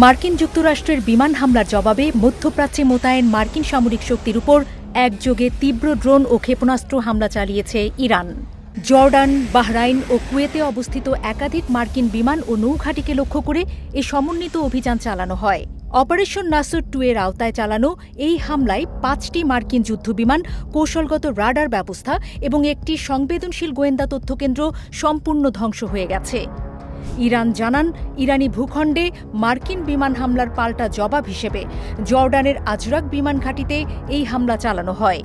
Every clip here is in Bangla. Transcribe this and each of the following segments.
মার্কিন যুক্তরাষ্ট্রের বিমান হামলার জবাবে মধ্যপ্রাচ্যে মোতায়েন মার্কিন সামরিক শক্তির উপর একযোগে তীব্র ড্রোন ও ক্ষেপণাস্ত্র হামলা চালিয়েছে ইরান। জর্ডান, বাহরাইন ও কুয়েতে অবস্থিত একাধিক মার্কিন বিমান ও নৌঘাঁটিকে লক্ষ্য করে এ সমন্বিত অভিযান চালানো হয়। অপারেশন নাসর 2 এর আওতায় চালানো এই হামলায় 5টি মার্কিন যুদ্ধবিমান, কৌশলগত রাডার ব্যবস্থা এবং একটি সংবেদনশীল গোয়েন্দা তথ্যকেন্দ্র সম্পূর্ণ ধ্বংস হয়ে গেছে। ইরান জানান, ইরানি ভূখণ্ডে মার্কিন বিমান হামলার পাল্টা জবাব হিসেবে জর্ডানের আজরাক বিমান ঘাঁটিতে এই হামলা চালানো হয়।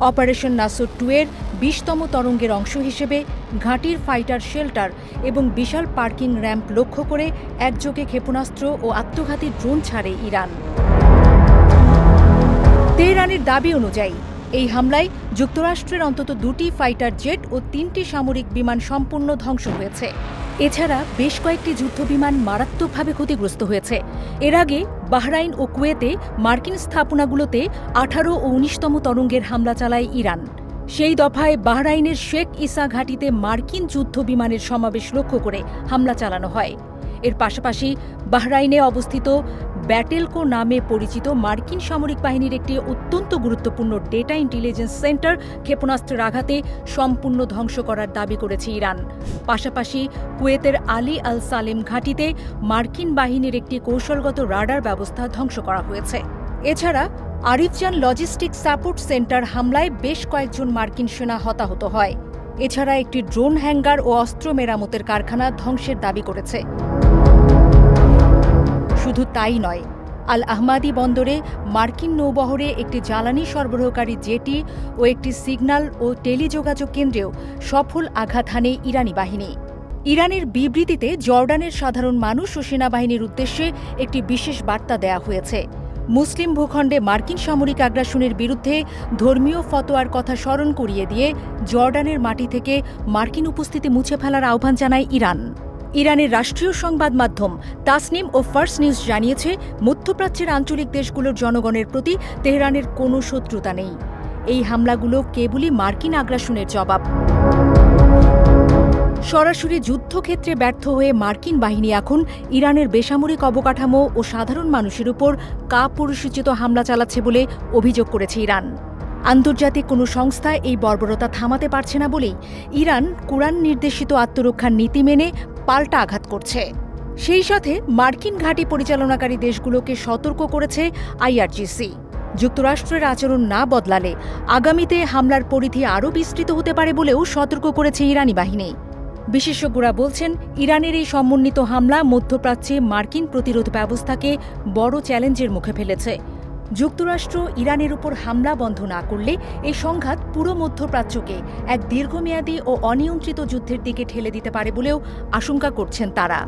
অপারেশন নাসর 2 এর 20তম তরঙ্গের অংশ হিসেবে ঘাঁটির ফাইটার শেল্টার এবং বিশাল পার্কিং র্যাম্প লক্ষ্য করে একযোগে ক্ষেপণাস্ত্র ও আত্মঘাতী ড্রোন ছাড়ে ইরান। তেহরানের দাবি অনুযায়ী এই হামলায় যুক্তরাষ্ট্রের অন্তত 2টি ফাইটার জেট ও 3টি সামরিক বিমান সম্পূর্ণ ধ্বংস হয়েছে। এছাড়া বেশ কয়েকটি যুদ্ধবিমান মারাত্মকভাবে ক্ষতিগ্রস্ত হয়েছে। এর আগে বাহরাইন ও কুয়েতে মার্কিন স্থাপনাগুলোতে 18 ও 19তম তরঙ্গের হামলা চালায় ইরান। সেই দফায় বাহরাইনের শেখ ইসা ঘাঁটিতে মার্কিন যুদ্ধবিমানের সমাবেশ লক্ষ্য করে হামলা চালানো হয়। এর পাশাপাশি বাহরাইনে অবস্থিত ব্যাটেলকো নামে পরিচিত মার্কিন সামরিক বাহিনীর একটি অত্যন্ত গুরুত্বপূর্ণ ডেটা ইন্টেলিজেন্স সেন্টার ক্ষেপণাস্ত্রের আঘাতে সম্পূর্ণ ধ্বংস করার দাবি করেছে ইরান। পাশাপাশি কুয়েতের আলী আল সালেম ঘাঁটিতে মার্কিন বাহিনীর একটি কৌশলগত রাডার ব্যবস্থা ধ্বংস করা হয়েছে। এছাড়া আরিফজান লজিস্টিক্স সাপোর্ট সেন্টার হামলায় বেশ কয়েকজন মার্কিন সেনা হতাহত হয়। এছাড়া একটি ড্রোন হ্যাঙ্গার ও অস্ত্র মেরামতের কারখানা ধ্বংসের দাবি করেছে। শুধু তাই নয়, আল আহমাদি বন্দরে মার্কিন নৌবহরে একটি জ্বালানি সরবরাহকারী জেটি ও একটি সিগন্যাল ও টেলিযোগাযোগ কেন্দ্রেও সফল আঘাত হানে ইরানি বাহিনী। ইরানের বিবৃতিতে জর্ডানের সাধারণ মানুষ ও সেনাবাহিনীর উদ্দেশ্যে একটি বিশেষ বার্তা দেয়া হয়েছে। মুসলিম ভূখণ্ডে মার্কিন সামরিক আগ্রাসনের বিরুদ্ধে ধর্মীয় ফতোয়ার কথা স্মরণ করিয়ে দিয়ে জর্ডানের মাটি থেকে মার্কিন উপস্থিতি মুছে ফেলার আহ্বান জানায় ইরান। ইরানের রাষ্ট্রীয় সংবাদ মাধ্যম তাসনিম ও ফার্স নিউজ জানিয়েছে, মধ্যপ্রাচ্যের আঞ্চলিক দেশগুলোর জনগণের প্রতি তেহরানের কোনো শত্রুতা নেই। এই হামলাগুলো কেবলই মার্কিন আগ্রাসনের জবাব। সরাসরি যুদ্ধক্ষেত্রে ব্যর্থ হয়ে মার্কিন বাহিনী এখন ইরানের বেসামরিক অবকাঠামো ও সাধারণ মানুষের উপর কাপুরুষোচিত হামলা চালাচ্ছে বলে অভিযোগ করেছে ইরান। আন্তর্জাতিক কোনো সংস্থা এই বর্বরতা থামাতে পারছে না বলেই ইরান কুরআন নির্দেশিত আত্মরক্ষার নীতি মেনে পাল্টা আঘাত করছে। সেই সাথে মার্কিন ঘাঁটি পরিচালনাকারী দেশগুলোকে সতর্ক করেছে আইআরজিসি। যুক্তরাষ্ট্রের আচরণ না বদলালে আগামীতে হামলার পরিধি আরও বিস্তৃত হতে পারে বলেও সতর্ক করেছে ইরানি বাহিনী। বিশেষজ্ঞরা বলছেন, ইরানের এই সমন্বিত হামলা মধ্যপ্রাচ্যে মার্কিন প্রতিরোধ ব্যবস্থাকে বড় চ্যালেঞ্জের মুখে ফেলেছে। যুক্তরাষ্ট্র ইরানের উপর হামলা বন্ধ না করলে এই সংঘাত পুরো মধ্যপ্রাচ্যকে এক দীর্ঘমেয়াদী ও অনিয়ন্ত্রিত যুদ্ধের দিকে ঠেলে দিতে পারে বলেও আশঙ্কা করছেন তারা।